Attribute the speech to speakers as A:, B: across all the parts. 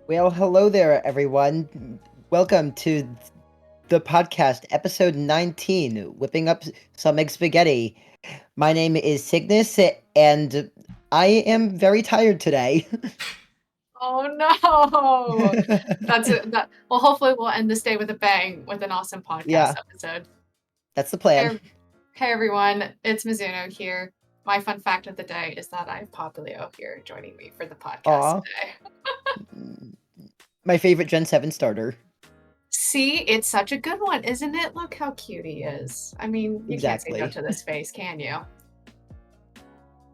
A: Well, hello there, everyone. Welcome to the podcast, episode 19, Whipping Up Some Egg Spaghetti. My name is Cygnus, and I am very tired today.
B: Oh no! Well, hopefully we'll end this day with a bang with an awesome podcast
A: Yeah,
B: episode.
A: that's the
B: Hey,
A: plan.
B: hey everyone, it's Mizuno here. My fun fact of the day is that I have Populio here joining me for the podcast
A: Aw,
B: today.
A: my favorite Gen 7 starter.
B: See, it's such a good one, isn't it? Look how cute he is. I mean, you can't say no
A: Exactly.
B: to this face, can you?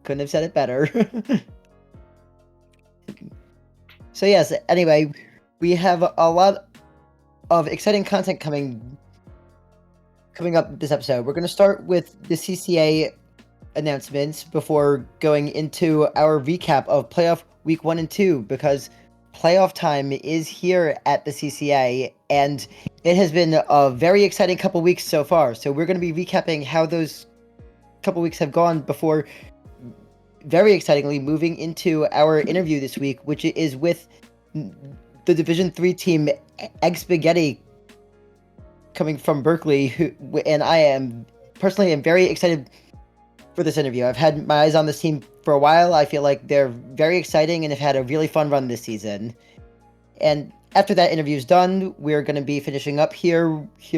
A: Couldn't have said it better. So yes, anyway, we have a lot of exciting content coming up this episode. We're going to start with the CCA announcements before going into our recap of playoff week 1 and 2, because playoff time is here at the CCA and it has been a very exciting couple weeks so far. So we're going to be recapping how those couple weeks have gone before very excitingly moving into our interview this week, which is with the Division 3 team Egg Spaghetti, coming from Berkeley, and I am personally very excited for this interview. I've had my eyes on this team for a while. I feel like they're very exciting and have had a really fun run this season. And after that interview is done, we're going to be finishing up here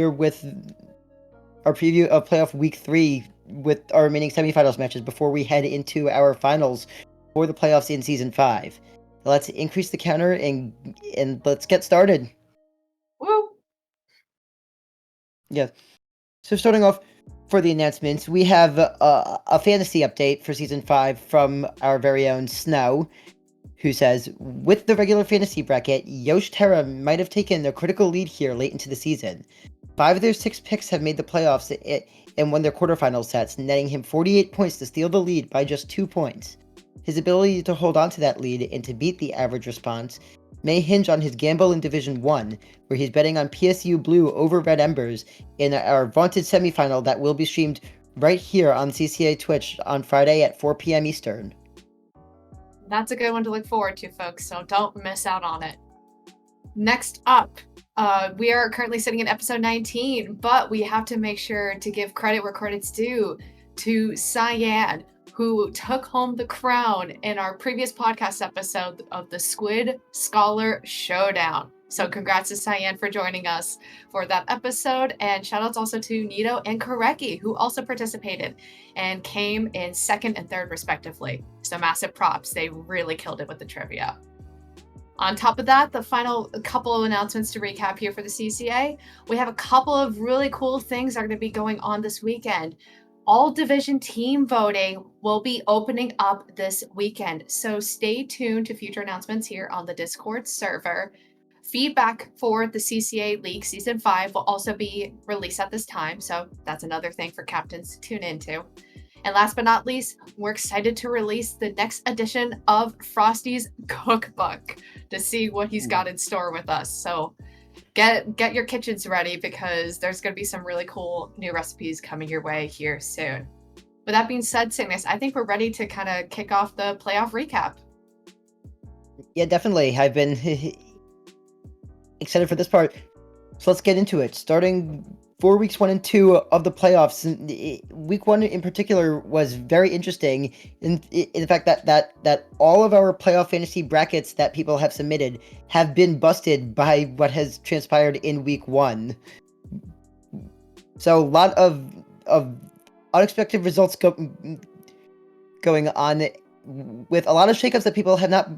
A: with our preview of playoff week 3 with our remaining semifinals matches before we head into our finals for the playoffs in season 5. Let's increase the counter and let's get started.
B: Woo!
A: Yeah. So starting off for the announcements, we have a fantasy update for season 5 from our very own Snow, who says, with the regular fantasy bracket, Yosh Terra might have taken a critical lead here late into the season. 5 of their 6 picks have made the playoffs and won their quarterfinal sets, netting him 48 points to steal the lead by just 2 points. His ability to hold on to that lead and to beat the average response may hinge on his gamble in Division 1, where he's betting on PSU Blue over Red Embers in our vaunted semifinal that will be streamed right here on CCA Twitch on Friday at 4 p.m. Eastern.
B: That's a good one to look forward to, folks, so don't miss out on it. Next up, we are currently sitting in episode 19, but we have to make sure to give credit where credit's due to Cyan, who took home the crown in our previous podcast episode of the Squid Scholar Showdown. So congrats to Cyan for joining us for that episode, and shoutouts also to Nito and Koreki, who also participated and came in second and third respectively. So massive props. They really killed it with the trivia. On top of that, the final couple of announcements to recap here for the CCA. We have a couple of really cool things that are going to be going on this weekend. All division team voting will be opening up this weekend, so stay tuned to future announcements here on the Discord server. Feedback for the CCA League Season 5 will also be released at this time, so that's another thing for captains to tune into. And last but not least, we're excited to release the next edition of Frosty's cookbook to see what he's got in store with us. So get your kitchens ready because there's going to be some really cool new recipes coming your way here soon. With that being said, Cygnus, I think we're ready to kind of kick off the playoff recap.
A: Yeah, definitely. I've been excited for this part. So let's get into it. Starting for weeks 1 and 2 of the playoffs, week 1 in particular was very interesting in the fact that all of our playoff fantasy brackets that people have submitted have been busted by what has transpired in week 1. So a lot of unexpected results going on, with a lot of shakeups that people have not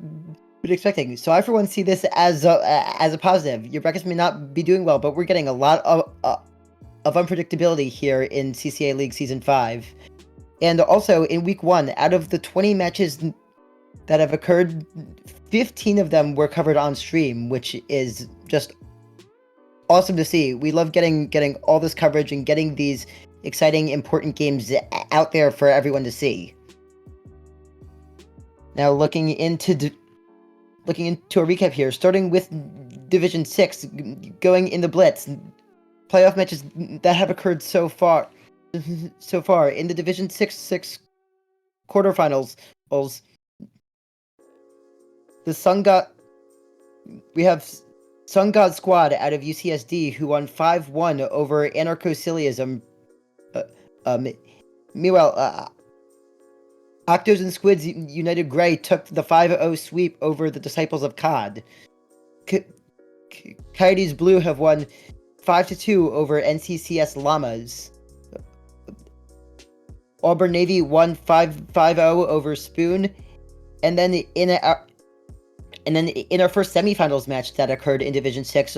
A: been expecting. So I, for one, see this as a positive. Your brackets may not be doing well, but we're getting a lot of unpredictability here in CCA League Season 5. And also, in Week 1, out of the 20 matches that have occurred, 15 of them were covered on stream, which is just awesome to see. We love getting all this coverage and getting these exciting, important games out there for everyone to see. Now, looking into a recap here, starting with Division 6, going in the Blitz. Playoff matches that have occurred so far in the Division 6 quarterfinals, the Sun got we have Sun God Squad out of UCSD who won 5-1 over Anarcho-Ciliism. Meanwhile, Octos and Squids United Grey took the 5-0 sweep over the Disciples of COD. Coyotes Blue have won 5-2 over NCCS Llamas. Auburn Navy won 5-0 over Spoon. And then in our first semifinals match that occurred in Division 6,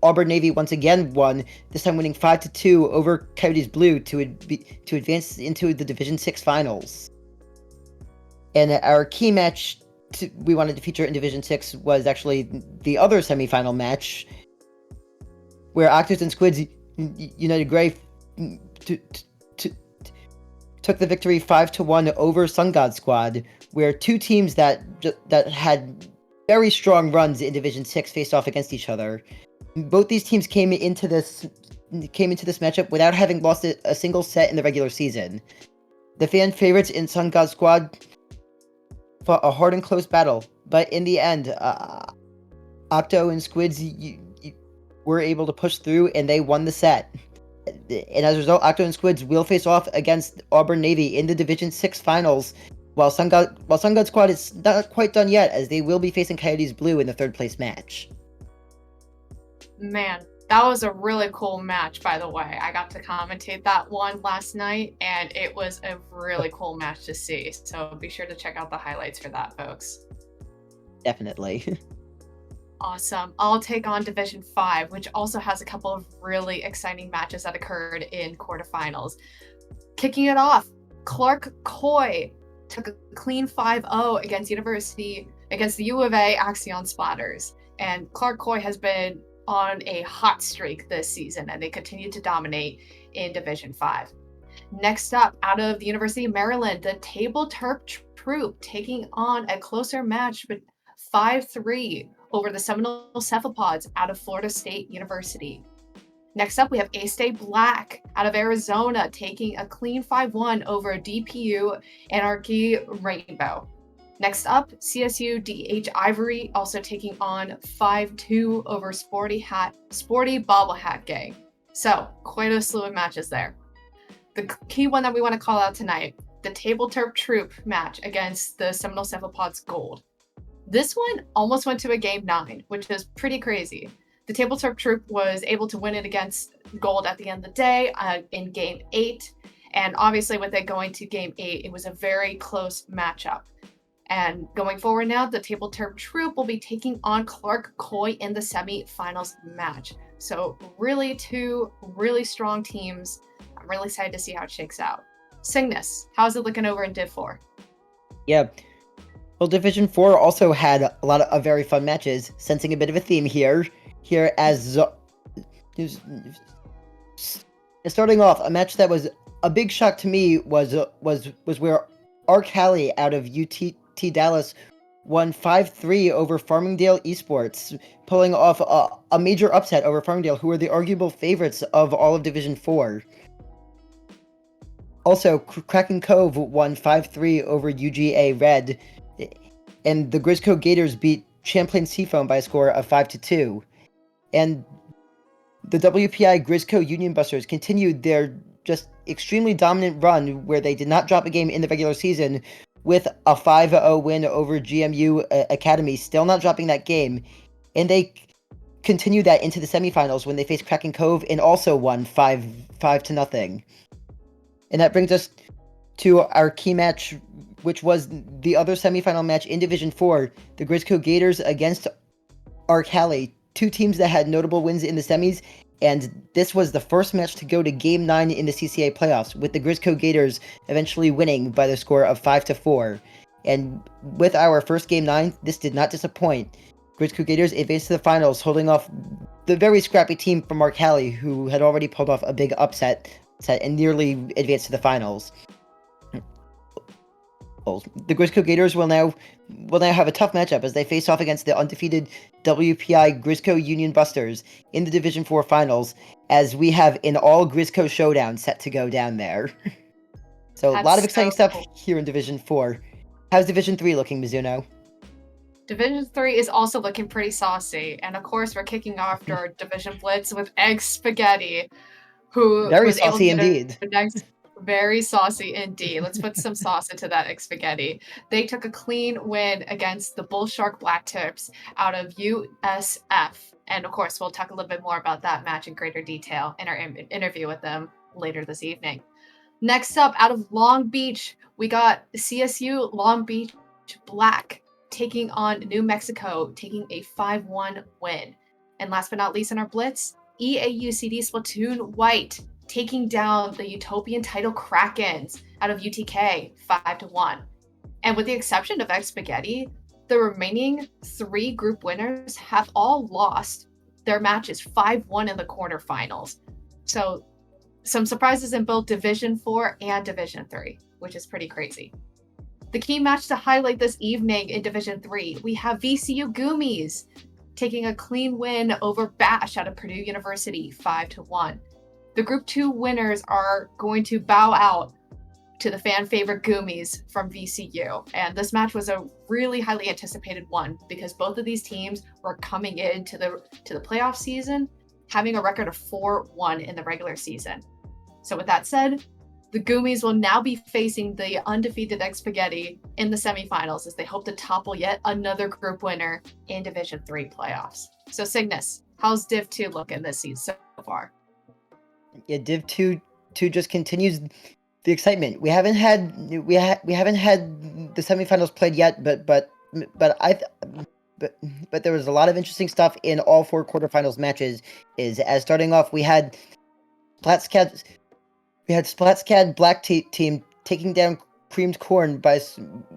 A: Auburn Navy once again won, this time winning 5-2 over Coyotes Blue to advance into the Division 6 finals. And our key match we wanted to feature in Division 6 was actually the other semifinal match, where Octos and Squids United Grey took the victory 5-1 over Sun God Squad, where two teams that had very strong runs in Division 6 faced off against each other. Both these teams came into this matchup without having lost a single set in the regular season. The fan favorites in Sun God Squad fought a hard and close battle, but in the end, Octo and Squids were able to push through and they won the set. And as a result, Octo and Squids will face off against Auburn Navy in the Division 6 finals, while Sun God Squad is not quite done yet, as they will be facing Coyotes Blue in the third place match.
B: Man, that was a really cool match, by the way. I got to commentate that one last night, and it was a really cool match to see. So be sure to check out the highlights for that, folks.
A: Definitely.
B: Awesome. I'll take on Division 5, which also has a couple of really exciting matches that occurred in quarterfinals. Kicking it off, Clark Coy took a clean 5-0 against the U of A Axion Splatters. And Clark Coy has been on a hot streak this season, and they continue to dominate in Division 5. Next up, out of the University of Maryland, the Table Terp Troop taking on a closer match, but 5-3 over the Seminole Cephalopods out of Florida State University. Next up, we have A-Stay Black out of Arizona taking a clean 5-1 over DPU Anarchy Rainbow. Next up, CSU DH Ivory also taking on 5-2 over Sporty Bobble Hat Gang. So, quite a slew of matches there. The key one that we want to call out tonight, the Table Terp Troop match against the Seminole Cephalopods Gold. This one almost went to a Game 9, which is pretty crazy. The Table Terp Troop was able to win it against Gold at the end of the day in Game 8. And obviously with it going to Game 8, it was a very close matchup. And going forward now, the Table Terp Troop will be taking on Clark Coy in the semi-finals match. So really two really strong teams. I'm really excited to see how it shakes out. Cygnus, how's it looking over in Div 4?
A: Yeah. Well, Division 4 also had a lot of very fun matches, sensing a bit of a theme here. As starting off, a match that was a big shock to me was where Arc Halley out of UT Dallas won 5-3 over Farmingdale Esports, pulling off a major upset over Farmingdale, who are the arguable favorites of all of Division 4. Also, Kraken Cove won 5-3 over UGA Red, and the Grisco Gators beat Champlain Seafoam by a score of 5-2. And the WPI Grisco Union Busters continued their just extremely dominant run, where they did not drop a game in the regular season, with a 5-0 win over GMU Academy, still not dropping that game. And they continued that into the semifinals when they faced Kraken Cove and also won 5-0. And that brings us to our key match, which was the other semifinal match in Division 4, the Grisco Gators against Arc Halley, two teams that had notable wins in the semis, and this was the first match to go to Game 9 in the CCA playoffs, with the Grisco Gators eventually winning by the score of 5-4. And with our first Game 9, this did not disappoint. Grisco Gators advanced to the finals, holding off the very scrappy team from Arc Halley, who had already pulled off a big upset and nearly advanced to the finals. The Grisco Gators will now have a tough matchup as they face off against the undefeated WPI Grisco Union Busters in the Division 4 finals, as we have an all Grisco showdown set to go down there. So a lot of exciting stuff here in Division 4. How's Division 3 looking, Mizuno?
B: Division 3 is also looking pretty saucy. And of course, we're kicking off our Division Blitz with Egg Spaghetti, who
A: Very
B: was able to
A: saucy
B: get
A: indeed.
B: a next. Very saucy indeed. Let's put some sauce into that Egg Spaghetti. They took a clean win against the Bull Shark Black Tips out of USF. And of course, we'll talk a little bit more about that match in greater detail in our interview with them later this evening. Next up, out of Long Beach, we got CSU Long Beach Black taking on New Mexico, taking a 5-1 win. And last but not least in our Blitz, EAUCD Splatoon White taking down the Utopian title Krakens out of UTK 5-1. And with the exception of Egg Spaghetti, the remaining 3 group winners have all lost their matches 5-1 in the quarterfinals. So some surprises in both Division 4 and Division 3, which is pretty crazy. The key match to highlight this evening in Division 3, we have VCU Goomies taking a clean win over Bash out of Purdue University 5-1. The Group 2 winners are going to bow out to the fan favorite Goomies from VCU. And this match was a really highly anticipated one because both of these teams were coming into the playoff season having a record of 4-1 in the regular season. So with that said, the Goomies will now be facing the undefeated Egg Spaghetti in the semifinals as they hope to topple yet another group winner in Division 3 playoffs. So Cygnus, how's Div 2 looking this season so far?
A: Yeah, Div 2 just continues the excitement. We haven't had the semifinals played yet, but there was a lot of interesting stuff in all 4 quarterfinals matches. As starting off, we had Splatscad Black team taking down Creamed Corn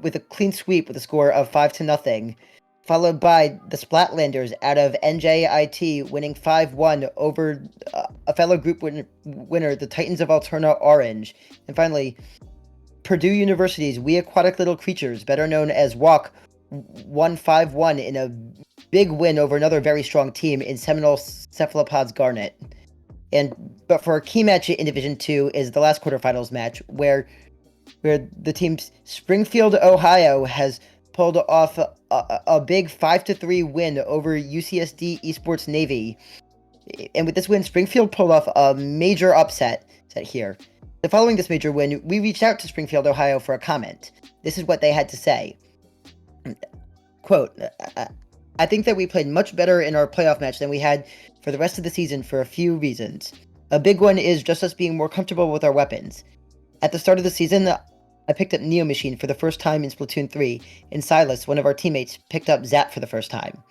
A: with a clean sweep with a score of 5-0, followed by the Splatlanders out of NJIT winning 5-1 over a fellow group winner, the Titans of Alterna Orange. And finally, Purdue University's We Aquatic Little Creatures, better known as WALK, won 5-1 in a big win over another very strong team in Seminole Cephalopods Garnet. But for a key match in Division 2 is the last quarterfinals match where the team Springfield, Ohio has pulled off a big 5-3 win over UCSD Esports Navy. And with this win, Springfield pulled off a major upset here. So following this major win, we reached out to Springfield, Ohio for a comment. This is what they had to say. Quote, I think that we played much better in our playoff match than we had for the rest of the season for a few reasons. A big one is just us being more comfortable with our weapons. At the start of the season, I picked up Neo Machine for the first time in Splatoon 3, and Silas, one of our teammates, picked up Zap for the first time.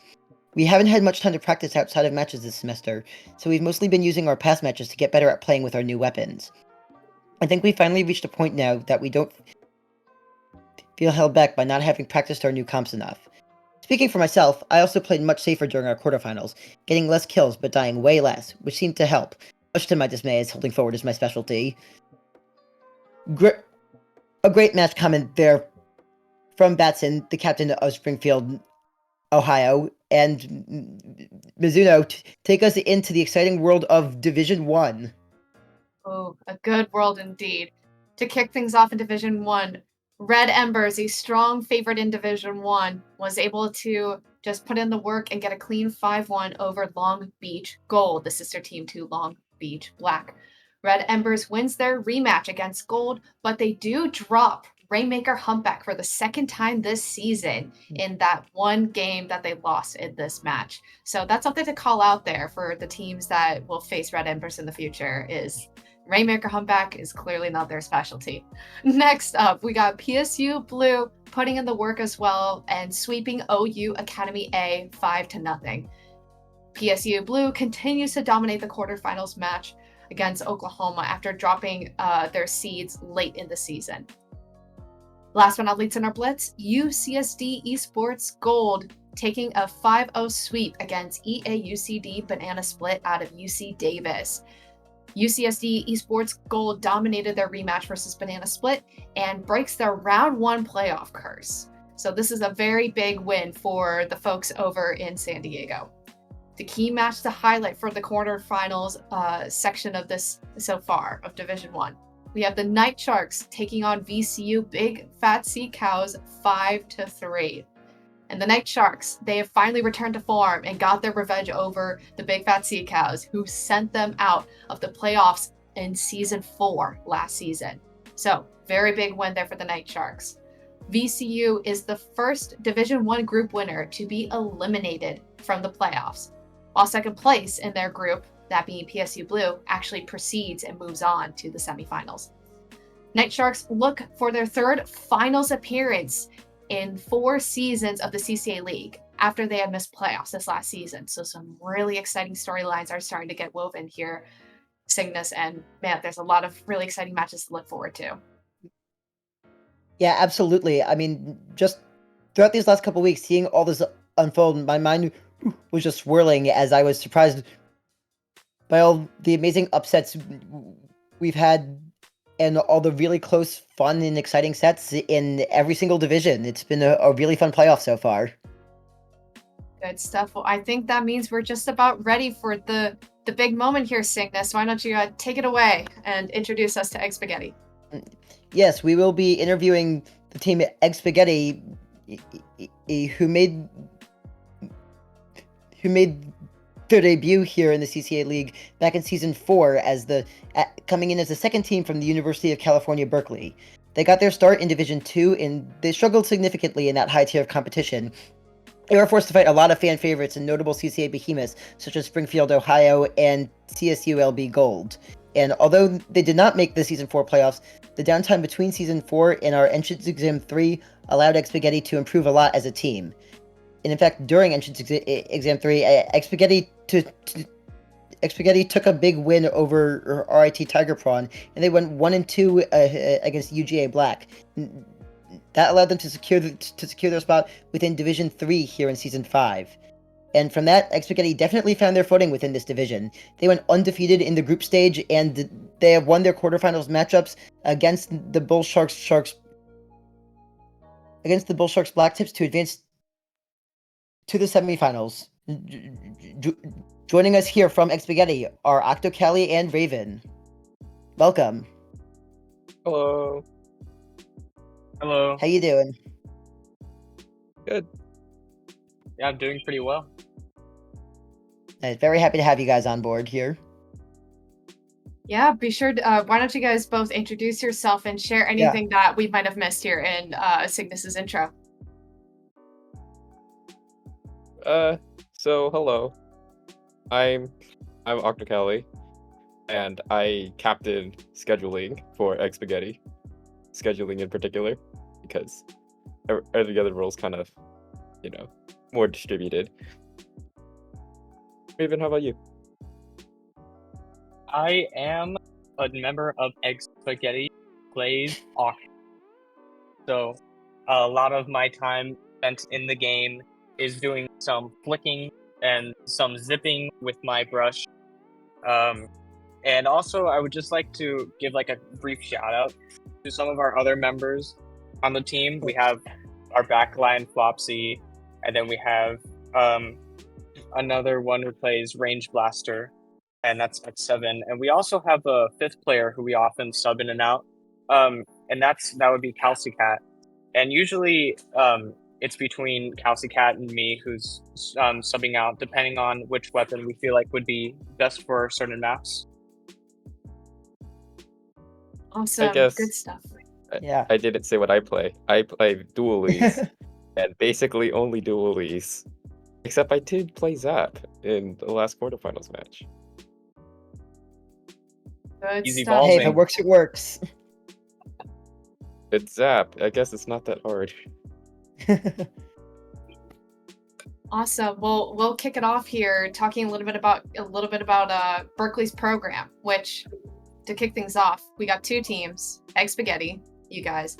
A: We haven't had much time to practice outside of matches this semester, so we've mostly been using our past matches to get better at playing with our new weapons. I think we finally reached a point now that we don't feel held back by not having practiced our new comps enough. Speaking for myself, I also played much safer during our quarterfinals, getting less kills but dying way less, which seemed to help, much to my dismay as holding forward is my specialty. A great match comment there from Batson, the captain of Springfield, Ohio, and Mizuno, take us into the exciting world of Division 1.
B: Oh, a good world indeed. To kick things off in Division 1, Red Embers, a strong favorite in Division 1, was able to just put in the work and get a clean 5-1 over Long Beach Gold, the sister team to Long Beach Black. Red Embers wins their rematch against Gold, but they do drop Rainmaker Humpback for the second time this season in that one game that they lost in this match. So that's something to call out there for the teams that will face Red Embers in the future is Rainmaker Humpback is clearly not their specialty. Next up, we got PSU Blue putting in the work as well and sweeping OU Academy A 5-0. PSU Blue continues to dominate the quarterfinals match against Oklahoma after dropping their seeds late in the season. Last but not least in our Blitz, UCSD Esports Gold taking a 5-0 sweep against EAUCD Banana Split out of UC Davis. UCSD Esports Gold dominated their rematch versus Banana Split and breaks their round 1 playoff curse. So this is a very big win for the folks over in San Diego. The key match to highlight for the quarterfinals section of this so far of Division 1. We have the Night Sharks taking on VCU Big Fat Sea Cows 5-3. And the Night Sharks, they have finally returned to form and got their revenge over the Big Fat Sea Cows, who sent them out of the playoffs in Season 4 last season. So, very big win there for the Night Sharks. VCU is the first Division 1 group winner to be eliminated from the playoffs, while second place in their group, that being PSU Blue, actually proceeds and moves on to the semifinals. Night Sharks look for their third finals appearance in 4 seasons of the CCA League after they had missed playoffs this last season. So some really exciting storylines are starting to get woven here, Cygnus, and man, there's a lot of really exciting matches to look forward to.
A: Yeah, absolutely. I mean, just throughout these last couple weeks, seeing all this unfold, my mind was just swirling as I was surprised by all the amazing upsets we've had and all the really close, fun, and exciting sets in every single division. It's been a really fun playoff so far.
B: Good stuff. Well, I think that means we're just about ready for the big moment here, Cygnus. Why don't you take it away and introduce us to Egg Spaghetti?
A: Yes, we will be interviewing the team Egg Spaghetti, who made their debut here in the CCA League back in Season 4 as coming in as the second team from the University of California, Berkeley. They got their start in Division 2, and they struggled significantly in that high tier of competition. They were forced to fight a lot of fan favorites and notable CCA behemoths, such as Springfield, Ohio, and CSU LB Gold. And although they did not make the Season 4 playoffs, the downtime between Season 4 and our Entrance Exam 3 allowed Egg Spaghetti to improve a lot as a team. And in fact, during Entrance Exam 3, Egg Spaghetti took a big win over RIT Tiger Prawn, and they went 1-2 against UGA Black. That allowed them to secure their spot within Division 3 here in Season 5. And from that, Egg Spaghetti definitely found their footing within this division. They went undefeated in the group stage, and they have won their quarterfinals matchups against the Bull Sharks Black Tips to advance to the semifinals. Joining us here from Egg Spaghetti are Octocali and Raven. Welcome.
C: Hello. Hello.
A: How you doing?
C: Good. Yeah, I'm doing pretty well.
A: Very happy to have you guys on board here.
B: Yeah, be sure to, why don't you guys both introduce yourself and share anything that we might have missed here in Cygnus's intro.
C: So hello. I'm Octocali, and I captain scheduling for Egg Spaghetti. Scheduling in particular, because every other role's kind of, more distributed. Raven, how about you?
D: I am a member of Egg Spaghetti plays auction. So a lot of my time spent in the game is doing some flicking and some zipping with my brush. And also I would just like to give like a brief shout out to some of our other members on the team. We have our backline Flopsy, and then we have another one who plays Range Blaster, and that's at 7. And we also have a 5th player who we often sub in and out, and that would be CalciCat. And usually it's between CalciCat and me who's subbing out, depending on which weapon we feel like would be best for certain maps.
B: Awesome.
C: Good
B: stuff.
A: Yeah.
C: I didn't say what I play. I play dualies, and basically only dualies. Except I did play Zap in the last quarterfinals match.
B: Good
D: Easy
B: stuff.
D: balls.
A: Hey, if it works, it works.
C: It's Zap. I guess it's not that hard.
B: Awesome. Well, we'll kick it off here, talking a little bit about Berkeley's program. Which, to kick things off, we got 2 teams: Egg Spaghetti, you guys,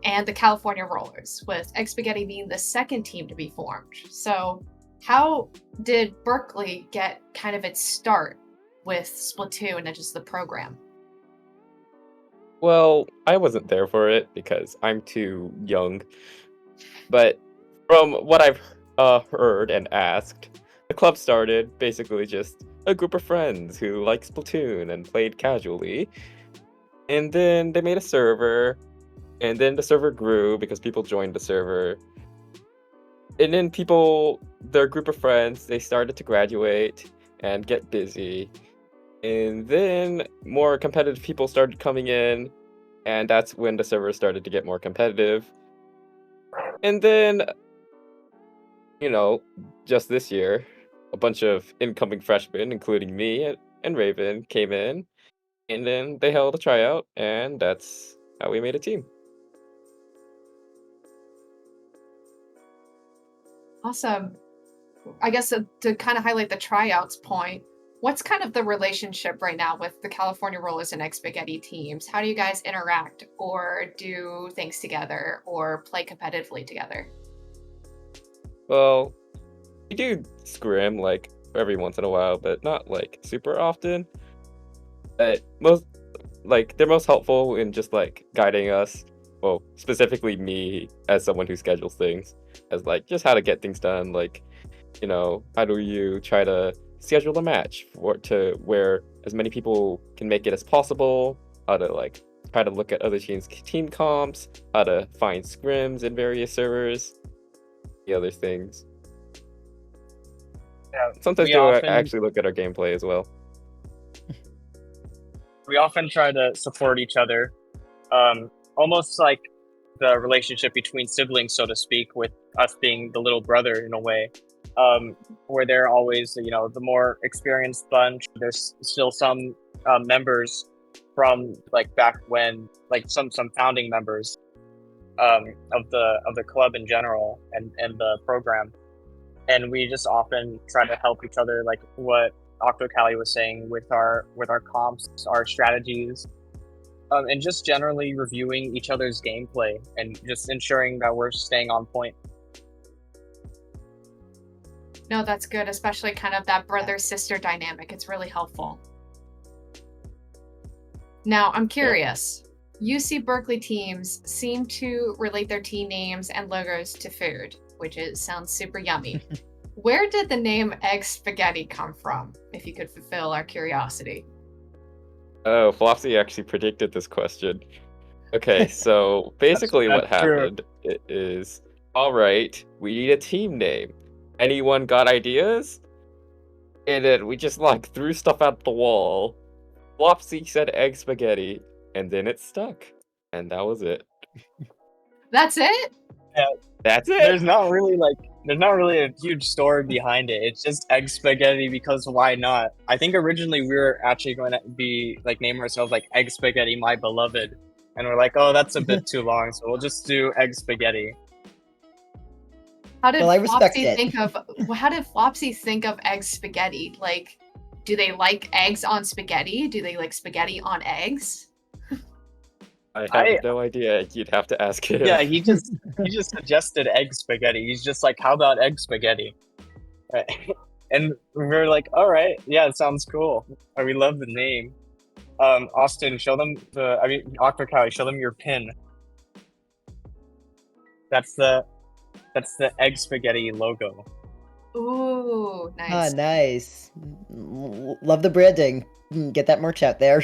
B: and the California Rollers, with Egg Spaghetti being the second team to be formed. So, how did Berkeley get kind of its start with Splatoon and just the program?
C: Well, I wasn't there for it because I'm too young. But from what I've heard and asked, the club started basically just a group of friends who liked Splatoon and played casually. And then they made a server, and then the server grew because people joined the server. and then people, their group of friends, they started to graduate and get busy. And then more competitive people started coming in, and that's when the server started to get more competitive. And then, just this year, a bunch of incoming freshmen, including me and Raven, came in, and then they held a tryout, and that's how we made a team.
B: Awesome. I guess to kind of highlight the tryouts point, what's kind of the relationship right now with the California Rollers and Egg Spaghetti teams? How do you guys interact or do things together or play competitively together?
C: Well, we do scrim like every once in a while, but not like super often. But they're most helpful in just like guiding us. Well, specifically me as someone who schedules things, as like just how to get things done. Like, how do you try to schedule a match to where as many people can make it as possible? How to like try to look at other teams' team comps? How to find scrims in various servers? The other things.
D: Yeah,
C: Sometimes
D: we
C: do
D: often-
C: actually look at our gameplay as well.
D: We often try to support each other, almost like the relationship between siblings, so to speak, with us being the little brother in a way, where they're always, the more experienced bunch. There's still some members from like back when, like some founding members of the club in general and the program, and we just often try to help each other, like what Octocali was saying with our comps, our strategies, and just generally reviewing each other's gameplay and just ensuring that we're staying on point.
B: No, that's good, especially kind of that brother-sister dynamic. It's really helpful. Now, I'm curious. UC Berkeley teams seem to relate their team names and logos to food, which sounds super yummy. Where did the name Egg Spaghetti come from, if you could fulfill our curiosity?
C: Oh, Flopsy actually predicted this question. Okay, so basically what
D: That's true.
C: happened is, all right, we need a team name. Anyone got ideas? And then we just like threw stuff at the wall. Flopsy said Egg Spaghetti, and then it stuck. And that was it.
B: That's it?
C: That's it!
D: There's not really a huge story behind it. It's just Egg Spaghetti because why not? I think originally we were actually going to be like name ourselves like Egg Spaghetti My Beloved, and we're like, oh, that's a bit too long, so we'll just do Egg Spaghetti.
B: How did
A: Well, I respect
B: Flopsy
A: it.
B: think of egg spaghetti? Like, do they like eggs on spaghetti? Do they like spaghetti on eggs?
C: I have no idea. You'd have to ask him.
D: Yeah, he just suggested Egg Spaghetti. He's just like, how about Egg Spaghetti? Right. And we're like, all right, yeah, it sounds cool. We love the name. Austin, Octocali, show them your pin. That's the Egg Spaghetti logo.
B: Ooh, nice.
A: Ah, nice. Love the branding. Get that merch out there.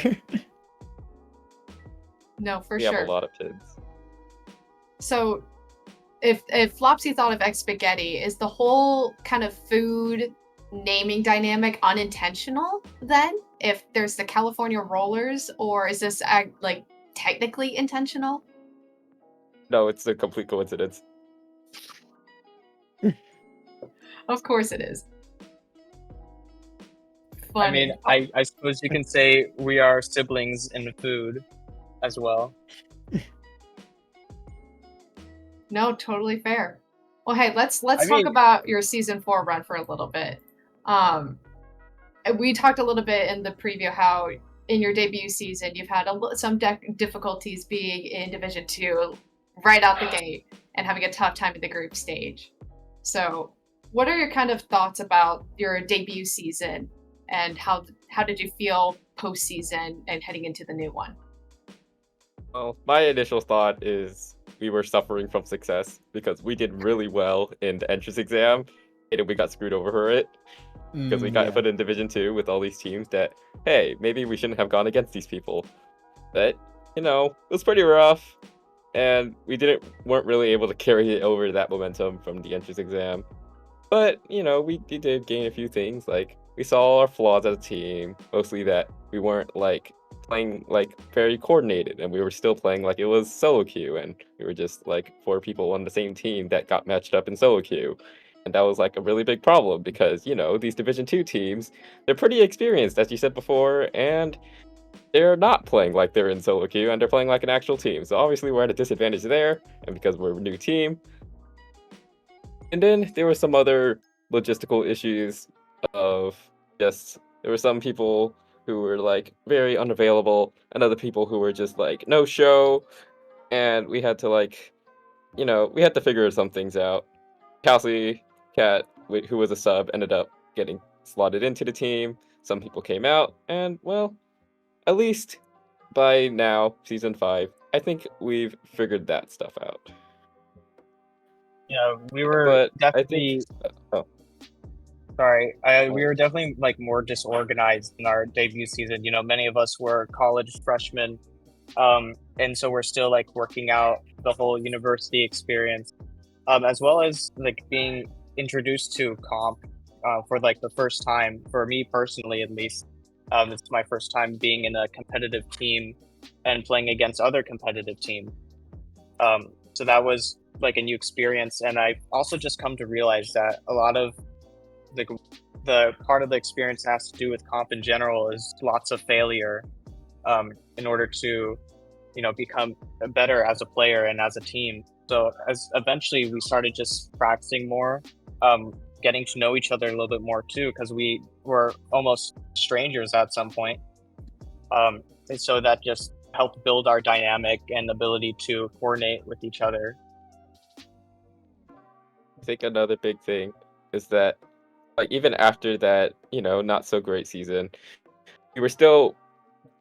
B: No, for
C: we
B: sure.
C: have a lot of kids.
B: So, if Flopsy thought of Egg Spaghetti, is the whole kind of food naming dynamic unintentional then? If there's the California Rollers, or is this like technically intentional?
C: No, it's a complete coincidence.
B: Of course it is. Funny.
D: I mean, I suppose you can say we are siblings in food as well.
B: No, totally fair. Well, hey, let's talk about your season 4 run for a little bit. We talked a little bit in the preview how in your debut season you've had some difficulties being in Division 2 right out the gate and having a tough time at the group stage. So, what are your kind of thoughts about your debut season, and how did you feel postseason and heading into the new one?
C: Well, my initial thought is we were suffering from success because we did really well in the entrance exam, and we got screwed over for it because we got put in Division 2 with all these teams that, hey, maybe we shouldn't have gone against these people. But, it was pretty rough. and we weren't really able to carry over that momentum from the entrance exam. But we did gain a few things. Like, we saw our flaws as a team, mostly that we weren't like playing like very coordinated, and we were still playing like it was solo queue, and we were just like 4 people on the same team that got matched up in solo queue. And that was like a really big problem because these Division 2 teams, they're pretty experienced, as you said before, and they're not playing like they're in solo queue, and they're playing like an actual team. So obviously we're at a disadvantage there, and because we're a new team. And then there were some other logistical issues of just there were some people who were like very unavailable, and other people who were just like no show, and we had to we had to figure some things out. Kelsey Cat, who was a sub, ended up getting slotted into the team. Some people came out, and well, at least by now, season 5, I think we've figured that stuff out.
D: Yeah, we were
C: But I
D: definitely.
C: think, oh,
D: Sorry, we were definitely like more disorganized in our debut season. Many of us were college freshmen, and so we're still like working out the whole university experience, as well as like being introduced to comp for like the first time. For me personally, at least, it's my first time being in a competitive team and playing against other competitive teams. So that was like a new experience, and I've also just come to realize that a lot of the part of the experience that has to do with comp in general is lots of failure in order to become better as a player and as a team. So as eventually we started just practicing more, getting to know each other a little bit more too, because we were almost strangers at some point, and so that just helped build our dynamic and ability to coordinate with each other.
C: I think another big thing is that, like, even after that, not so great season, we were still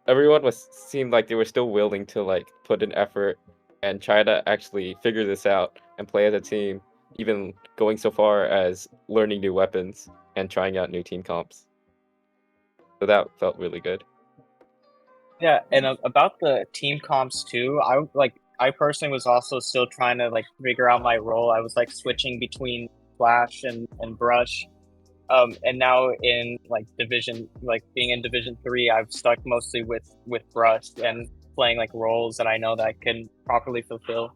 C: everyone seemed like they were still willing to like put an effort and try to actually figure this out and play as a team, even going so far as learning new weapons and trying out new team comps. So that felt really good.
D: Yeah, and about the team comps too, I personally was also still trying to like figure out my role. I was like switching between Flash and Brush. And now in like being in Division 3, I've stuck mostly with Brush and playing like roles that I know that I can properly fulfill.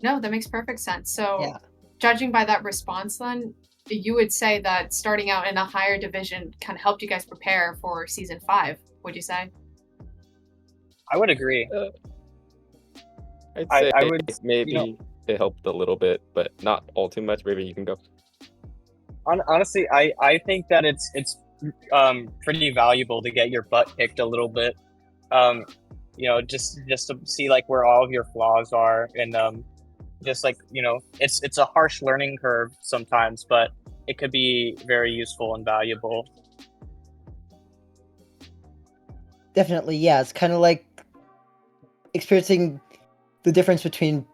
B: No, that makes perfect sense. So,
A: Yeah.
B: Judging by that response, then you would say that starting out in a higher division kind of helped you guys prepare for season 5. Would you say?
D: I would agree.
C: I'd
D: I-
C: say
D: I would,
C: maybe it helped a little bit, but not all too much. Maybe you can go.
D: Honestly, I think that it's pretty valuable to get your butt kicked a little bit. Just to see like where all of your flaws are, and just like it's a harsh learning curve sometimes, but it could be very useful and valuable.
A: Definitely, yeah. It's kind of like experiencing the difference between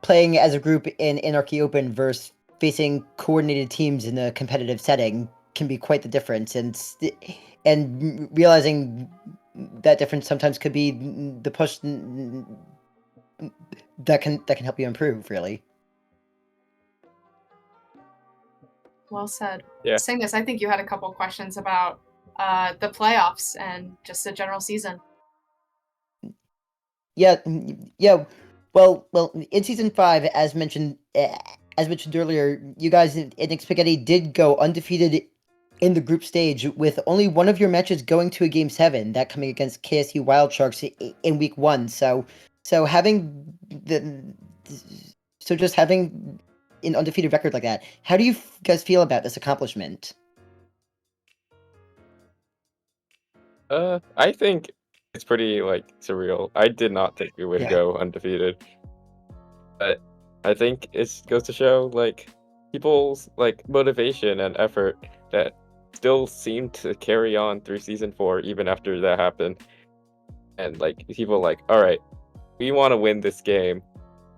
A: playing as a group in Anarchy Open versus facing coordinated teams in a competitive setting can be quite the difference, and realizing that difference sometimes could be the push that can help you improve, really.
B: Well said.
C: Yeah.
B: Cygnus, I think you had a couple questions about the playoffs and just the general season.
A: Yeah. Well, in season 5, as mentioned earlier, you guys in Spaghetti did go undefeated in the group stage, with only one of your matches going to a game 7, that coming against KSU Wild Sharks in week 1. So having just having an undefeated record like that, how do you guys feel about this accomplishment?
C: I think it's pretty like surreal. I did not think we would
A: Yeah.
C: go undefeated, but I think it goes to show like people's like motivation and effort that still seem to carry on through season 4 even after that happened. And like people like, all right, we want to win this game.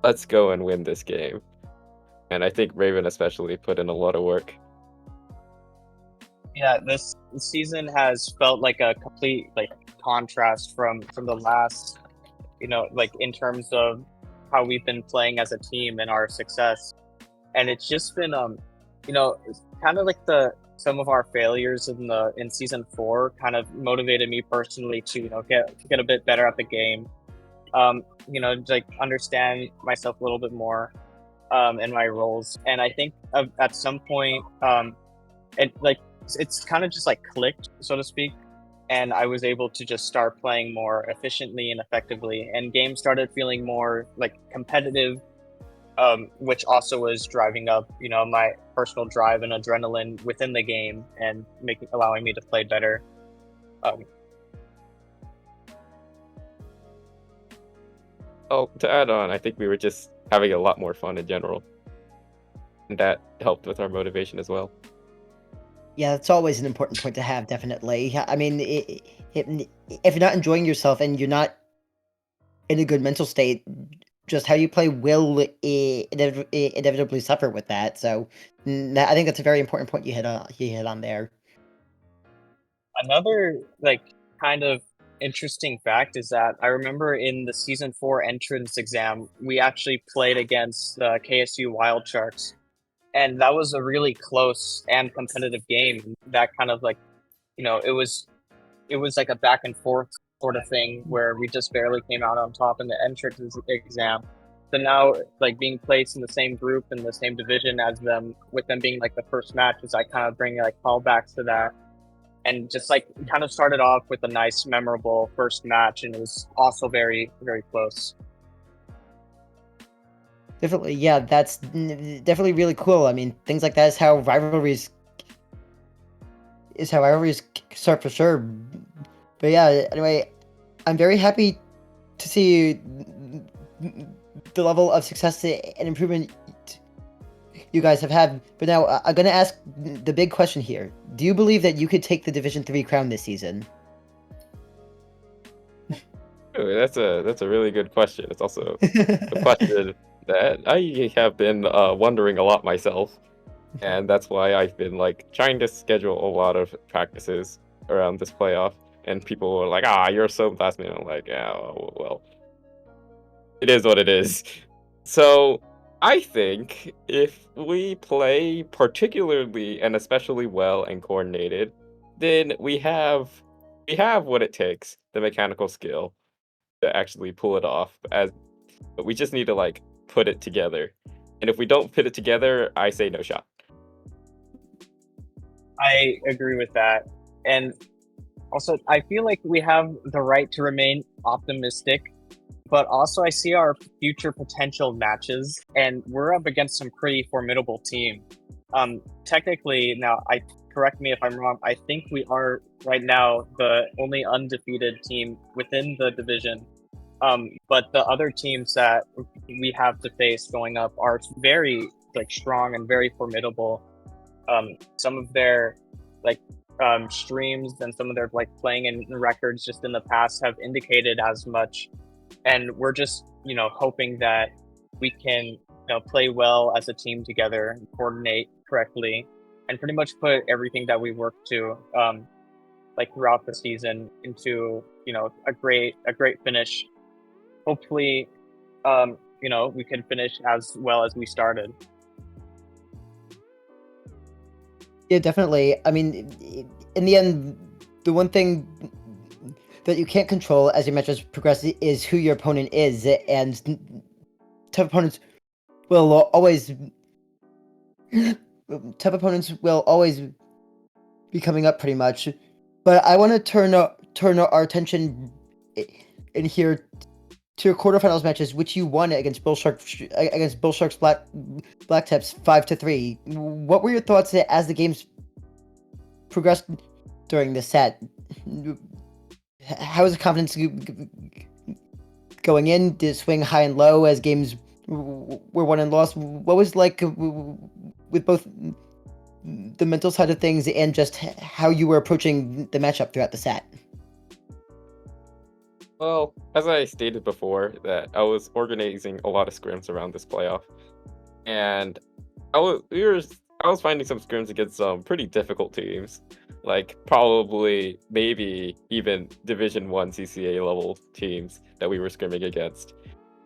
C: Let's go and win this game. And I think Raven especially put in a lot of work.
D: Yeah, this season has felt like a complete like contrast from the last, like in terms of how we've been playing as a team and our success. And it's just been it's kind of like the some of our failures in season 4 kind of motivated me personally to get a bit better at the game. Like understand myself a little bit more in my roles. And I think at some point it's kind of just like clicked, so to speak, and I was able to just start playing more efficiently and effectively, and games started feeling more like competitive, which also was driving up my personal drive and adrenaline within the game and allowing me to play better.
C: Oh, to add on, I think we were just having a lot more fun in general, and that helped with our motivation as well.
A: Yeah, it's always an important point to have, definitely. I mean, if you're not enjoying yourself and you're not in a good mental state, just how you play will inevitably suffer with that. So, I think that's a very important point you hit on there.
D: Another like kind of interesting fact is that I remember in the season 4 entrance exam, we actually played against the KSU Wild Sharks, and that was a really close and competitive game. That kind of like, it was like a back and forth sort of thing where we just barely came out on top in the entrance exam. So now, like being placed in the same group in the same division as them, with them being like the first match, is I kind of bring like callbacks to that, and just like kind of started off with a nice, memorable first match, and it was also very, very close.
A: Definitely, yeah, that's definitely really cool. I mean, things like that is how rivalries start for sure. But yeah, anyway, I'm very happy to see the level of success and improvement you guys have had. But now I'm gonna ask the big question here: do you believe that you could take the Division 3 crown this season?
C: Ooh, that's a really good question. It's also a question that I have been wondering a lot myself, and that's why I've been like trying to schedule a lot of practices around this playoff. And people are like, "Ah, you're so last minute." I'm like, "Yeah, well, it is what it is." So I think if we play particularly and especially well and coordinated, then we have what it takes, the mechanical skill to actually pull it off. But we just need to like put it together. And if we don't put it together, I say no shot.
D: I agree with that. And also, I feel like we have the right to remain optimistic, but also I see our future potential matches, and we're up against some pretty formidable team. Technically, now, correct me if I'm wrong, I think we are right now the only undefeated team within the division. But the other teams that we have to face going up are very like strong and very formidable. Some of their like streams and some of their like playing in records just in the past have indicated as much, and we're just hoping that we can play well as a team together and coordinate correctly and pretty much put everything that we work to like throughout the season into a great finish. Hopefully we can finish as well as we started.
A: Yeah, definitely. I mean, in the end, the one thing that you can't control as your matches progress is who your opponent is, and tough opponents will always be coming up pretty much. But I want to turn our attention in here to your quarterfinals matches, which you won against Bull Sharks Black Tips 5-3. What were your thoughts as the games progressed during the set? How was the confidence going in? Did it swing high and low as games were won and lost? What was like with both the mental side of things and just how you were approaching the matchup throughout the set?
C: Well, as I stated before, that I was organizing a lot of scrims around this playoff, and I was finding some scrims against some pretty difficult teams. like probably maybe even Division 1 CCA level teams that we were scrimming against.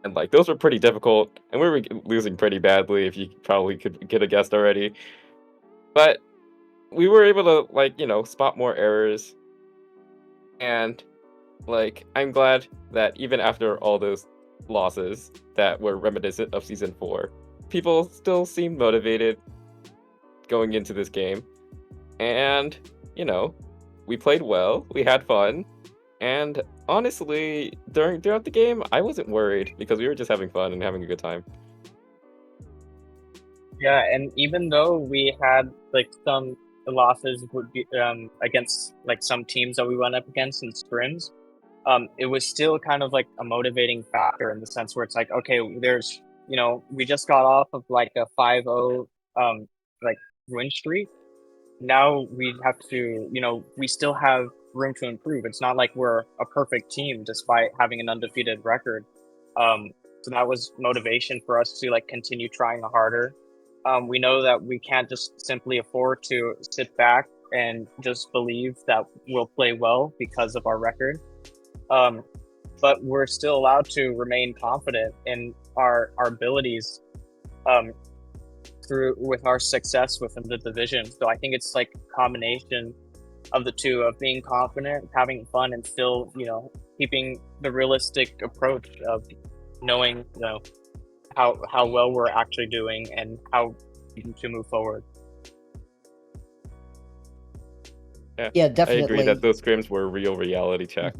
C: And like those were pretty difficult, and we were losing pretty badly, if you probably could get a guess already. But we were able to, like, spot more errors. And like I'm glad that even after all those losses that were reminiscent of season 4, people still seemed motivated going into this game. And we played well, we had fun, and honestly, throughout the game, I wasn't worried because we were just having fun and having a good time.
D: Yeah, and even though we had like some losses would be against like some teams that we went up against in scrims, it was still kind of like a motivating factor in the sense where it's like, okay, there's we just got off of like a 5-0 like win streak. Now we have to, we still have room to improve. It's not like we're a perfect team despite having an undefeated record. So that was motivation for us to like continue trying harder. We know that we can't just simply afford to sit back and just believe that we'll play well because of our record. But we're still allowed to remain confident in our abilities with our success within the division. So I think it's like a combination of the two, of being confident, having fun, and still, keeping the realistic approach of knowing, how well we're actually doing and how to move forward.
A: Yeah,
C: I
A: definitely.
C: agree that those scrims were a real reality check.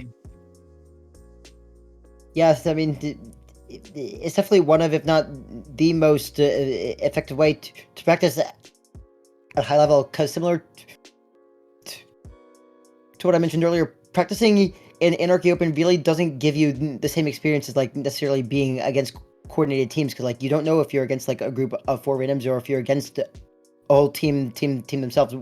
A: Yes, I mean, it's definitely one of, if not the most effective way to practice at a high level, because similar to what I mentioned earlier, practicing in Anarchy Open really doesn't give you the same experience as like necessarily being against coordinated teams, because like you don't know if you're against like a group of 4 randoms or if you're against a whole team themselves.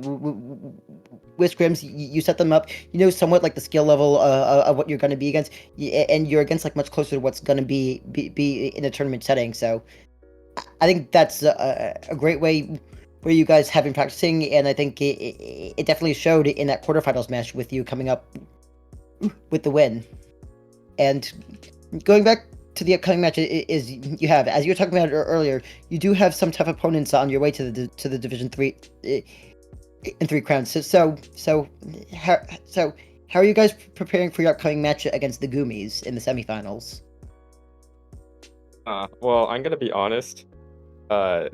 A: With scrims, you set them up, somewhat like the skill level of what you're going to be against, and you're against like much closer to what's going to be in a tournament setting. So I think that's a great way where you guys have been practicing, and I think it definitely showed in that quarterfinals match with you coming up with the win. And going back to the upcoming match, is you have, as you were talking about earlier, you do have some tough opponents on your way to the Division 3 in 3 crowns. So how are you guys preparing for your upcoming match against the Goomies in the semifinals?
C: Well, I'm gonna be honest.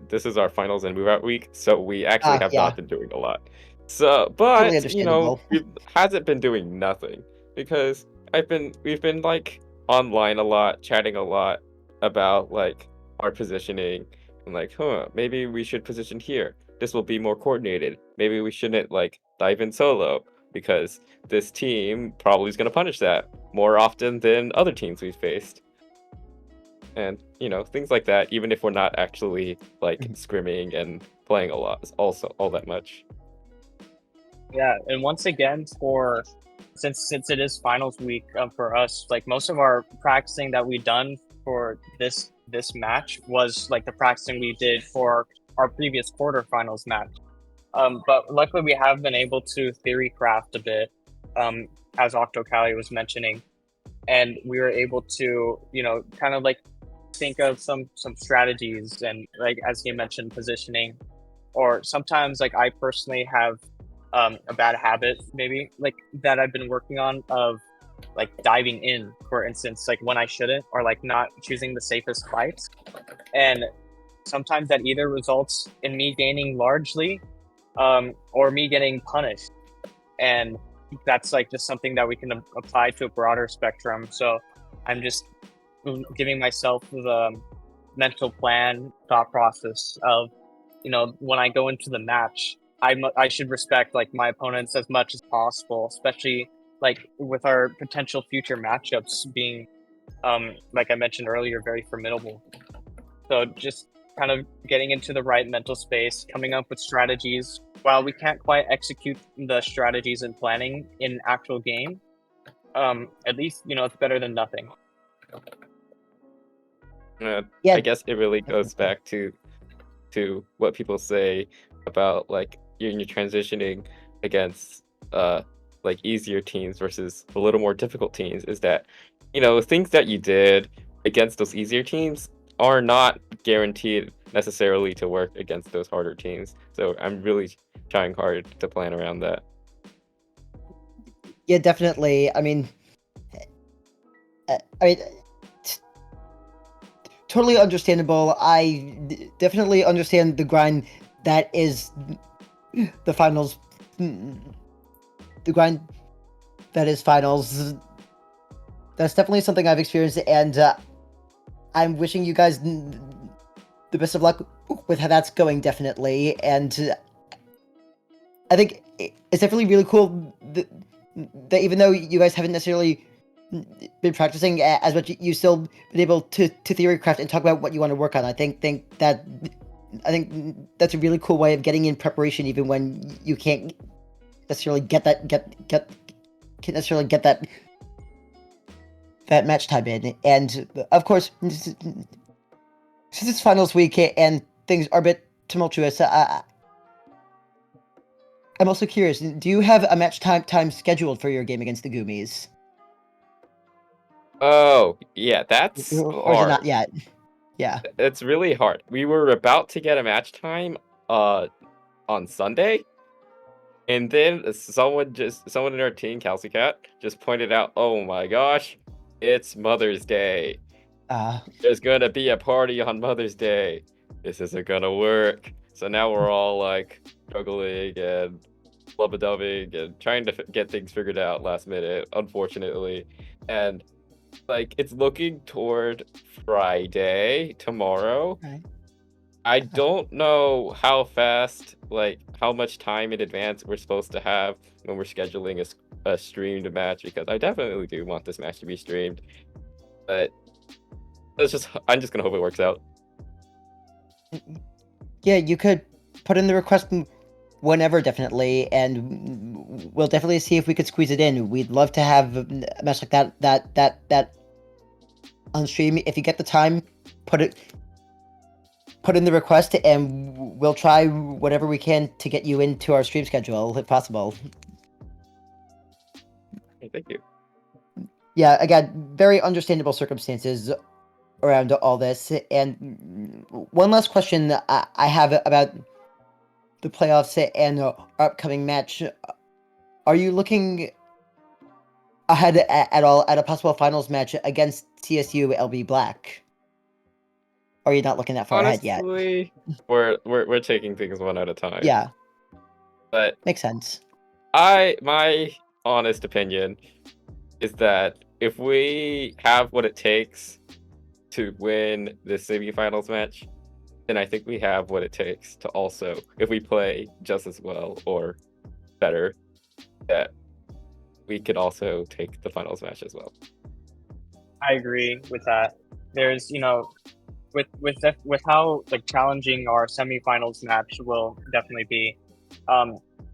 C: This is our finals and move out week, so we actually have not been doing a lot. So,
A: Totally
C: but
A: understandable.
C: we hasn't been doing nothing because we've been like online a lot, chatting a lot about like our positioning and like, maybe we should position here. This will be more coordinated. Maybe we shouldn't like dive in solo because this team probably is gonna punish that more often than other teams we've faced. And things like that, even if we're not actually like scrimming and playing a lot, also all that much.
D: Yeah, and once again, since it is finals week for us, like most of our practicing that we done for this match was like the practicing we did for our previous quarterfinals match. But luckily we have been able to theory craft a bit, as Octocali was mentioning, and we were able to kind of like think of some strategies, and like as he mentioned, positioning, or sometimes like I personally have a bad habit maybe like that I've been working on of like diving in, for instance, like when I shouldn't, or like not choosing the safest fights, and sometimes that either results in me gaining largely or me getting punished, and that's like just something that we can apply to a broader spectrum. So I'm just giving myself the mental plan thought process of when I go into the match, I should respect like my opponents as much as possible, especially like with our potential future matchups being like I mentioned earlier, very formidable. So just kind of getting into the right mental space, coming up with strategies. While we can't quite execute the strategies and planning in actual game, at least it's better than nothing.
C: I guess it really goes back to what people say about like you're transitioning against like easier teams versus a little more difficult teams is that, things that you did against those easier teams are not guaranteed necessarily to work against those harder teams. So I'm really trying hard to plan around that.
A: Yeah, definitely. I mean, totally understandable. Definitely understand the grind that is the finals. The grind that is finals. That's definitely something I've experienced, and I'm wishing you guys the best of luck with how that's going, definitely. And I think it's definitely really cool that even though you guys haven't necessarily been practicing as much, you still been able to theory craft and talk about what you want to work on. I think that's a really cool way of getting in preparation, even when you can't necessarily get that match time in. And of course, since it's finals week and things are a bit tumultuous, I'm also curious, do you have a match time scheduled for your game against the Goomies?
C: Oh, yeah, that's
A: Or is it not
C: hard.
A: yet? Yeah.
C: It's really hard. We were about to get a match time on Sunday, and then someone in our team, Kelsey Cat, just pointed out, "Oh my gosh, it's Mother's Day. There's gonna be a party on Mother's Day. This isn't gonna work." So now we're all like struggling and flubba-dubbing and trying to get things figured out last minute, unfortunately. And like it's looking toward Friday, tomorrow.
A: Right.
C: I don't know how fast, like how much time in advance we're supposed to have when we're scheduling a streamed match, because I definitely do want this match to be streamed. But I'm just gonna hope it works out.
A: Yeah, you could put in the request whenever, definitely, and we'll definitely see if we could squeeze it in. We'd love to have a match like that on stream. If you get the time, put in the request, and we'll try whatever we can to get you into our stream schedule if possible.
C: Hey, thank you.
A: Yeah, again, very understandable circumstances around all this. And one last question I have about the playoffs and our upcoming match. Are you looking ahead at all at a possible finals match against CSU LB Black? Or are you not looking that far ahead yet?
C: Honestly, we're taking things one at a time.
A: Yeah,
C: But
A: makes sense.
C: my honest opinion is that if we have what it takes to win the semifinals match, then I think we have what it takes to also, if we play just as well or better, that we could also take the finals match as well.
D: I agree with that. There's, with how like challenging our semifinals match will definitely be.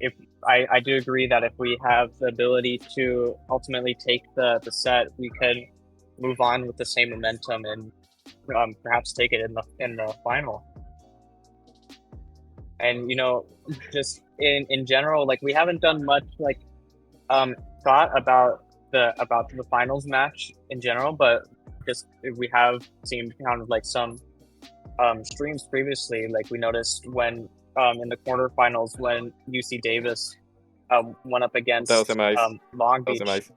D: If I do agree that if we have the ability to ultimately take the set, we could move on with the same momentum and perhaps take it in the final. And just in general, like we haven't done much like thought about the finals match in general, but just we have seen kind of like some streams previously. Like we noticed when in the quarterfinals when UC Davis went up against
C: That was nice.
D: Long
C: That was
D: Beach.
C: nice.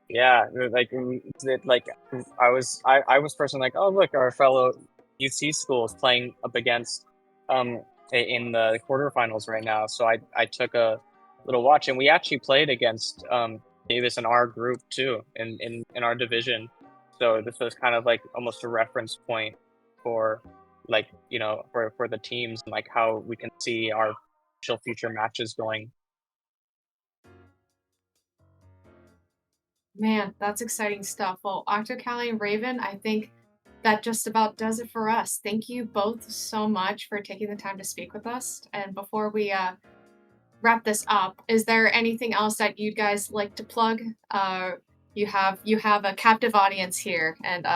D: Yeah, like I was personally like, oh look, our fellow UC school is playing up against in the quarterfinals right now. So I took a little watch, and we actually played against Davis in our group too, in our division. So this was kind of like almost a reference point for like for the teams and like how we can see our future matches going.
B: Man, that's exciting stuff. Well, Octocali and Raven, I think that just about does it for us. Thank you both so much for taking the time to speak with us. And before we wrap this up, is there anything else that you guys like to plug? You have a captive audience here, and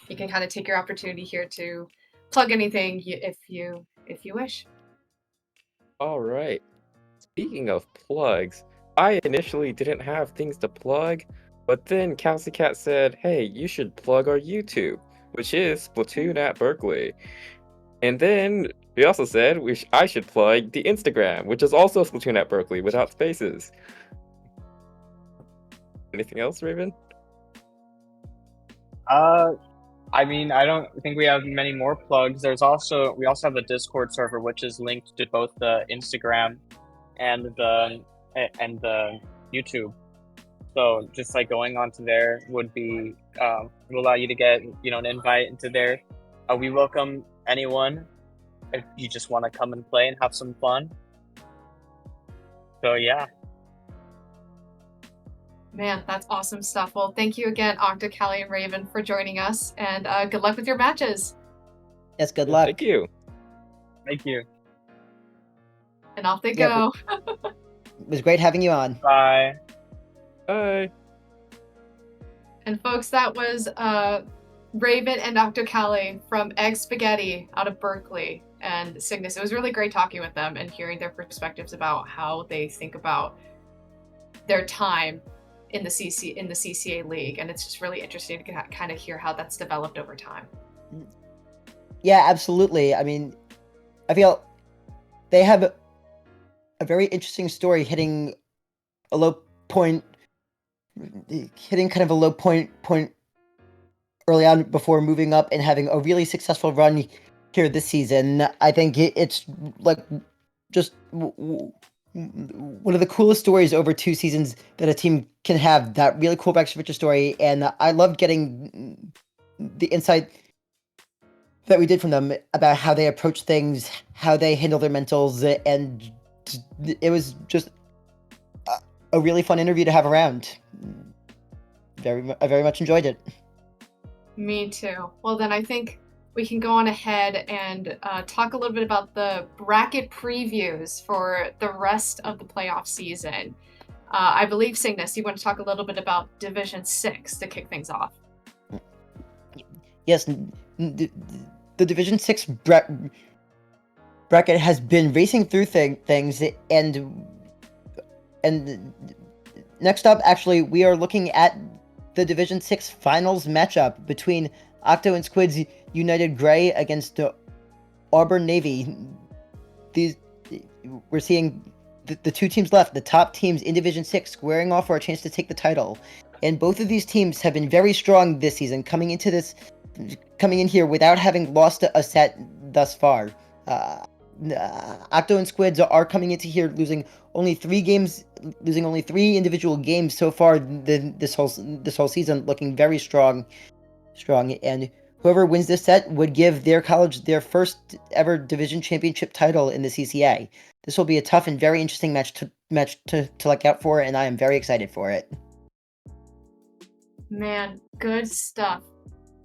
B: you can kind of take your opportunity here to plug anything if you wish.
C: All right. Speaking of plugs, I initially didn't have things to plug, but then Cat said, "Hey, you should plug our YouTube, which is Splatoon at Berkeley." And then he also said I should plug the Instagram, which is also Splatoon at Berkeley without spaces. Anything else, Raven?
D: I mean, I don't think we have many more plugs. We also have a Discord server which is linked to both the Instagram and the YouTube. So just like going onto there would allow you to get an invite into there. We welcome anyone if you just want to come and play and have some fun. So yeah.
B: Man, that's awesome stuff. Well, thank you again, Octa, Callie, and Raven, for joining us, and good luck with your matches.
A: Yes, good luck.
C: Thank you.
D: Thank you.
B: And off they
A: Yeah,
B: go.
A: It was great having you on.
D: Bye.
C: Bye.
B: And folks, that was Raven and Dr. Callie from Egg Spaghetti out of Berkeley and Cygnus. It was really great talking with them and hearing their perspectives about how they think about their time in the CCA league, and it's just really interesting to kind of hear how that's developed over time.
A: Yeah, absolutely. I mean, I feel they have a very interesting story hitting a low point, hitting kind of a low point early on before moving up and having a really successful run here this season. I think it's like just one of the coolest stories over 2 seasons that a team can have. That really cool Rex Richter story, and I loved getting the insight that we did from them about how they approach things, how they handle their mentals, and it was just a really fun interview to have around. I very much enjoyed it.
B: Me too. Well, then I think we can go on ahead and talk a little bit about the bracket previews for the rest of the playoff season. I believe, Cygnus, you want to talk a little bit about Division 6 to kick things off.
A: Yes, the Division 6 bracket has been racing through things, and next up, actually, we are looking at the Division 6 finals matchup between Octo and Squid's United Grey against Auburn Navy. We're seeing the 2 teams left, the top teams in Division 6, squaring off for a chance to take the title. And both of these teams have been very strong this season, coming in here without having lost a set thus far. Octo and Squids are coming into here losing only 3 individual games so far this whole season, looking very strong, and whoever wins this set would give their college their first ever division championship title in the CCA. This will be a tough and very interesting match to look out for, and I am very excited for it.
B: Man, good stuff.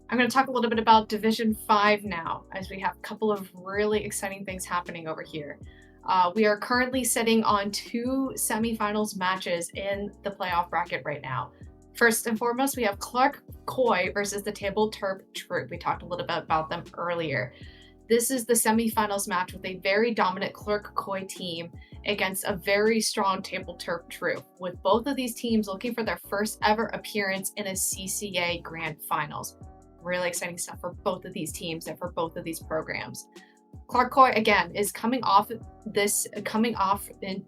B: I'm going to talk a little bit about Division 5 now, as we have a couple of really exciting things happening over here. We are currently sitting on 2 semifinals matches in the playoff bracket right now. First and foremost, we have Clark Coy versus the Table Terp Troop. We talked a little bit about them earlier. This is the semifinals match with a very dominant Clark Coy team against a very strong Table Terp Troop, with both of these teams looking for their first ever appearance in a CCA Grand Finals. Really exciting stuff for both of these teams and for both of these programs. Clark Coy, again, is coming off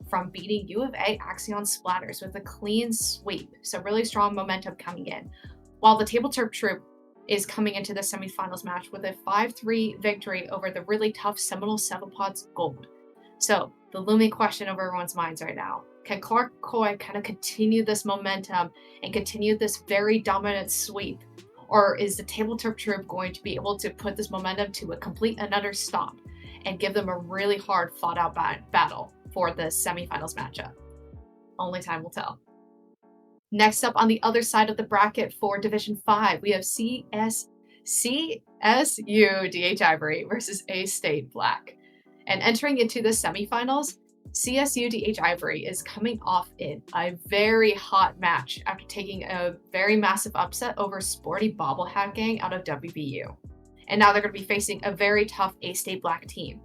B: from beating U of A Axion Splatters with a clean sweep. So really strong momentum coming in. While the Table Terp Troop is coming into the semifinals match with a 5-3 victory over the really tough Seminole Cephalopods Gold. So the looming question over everyone's minds right now, can Clark Coy kind of continue this momentum and continue this very dominant sweep? Or is the Table Terp Troop going to be able to put this momentum to a complete and utter stop and give them a really hard fought-out battle for the semifinals matchup? Only time will tell. Next up on the other side of the bracket for Division 5, we have CSU DH Ivory versus A State Black. And entering into the semifinals, CSU DH Ivory is coming off in a very hot match after taking a very massive upset over Sporty Bobblehat Gang out of WBU. And now they're going to be facing a very tough A-State Black team.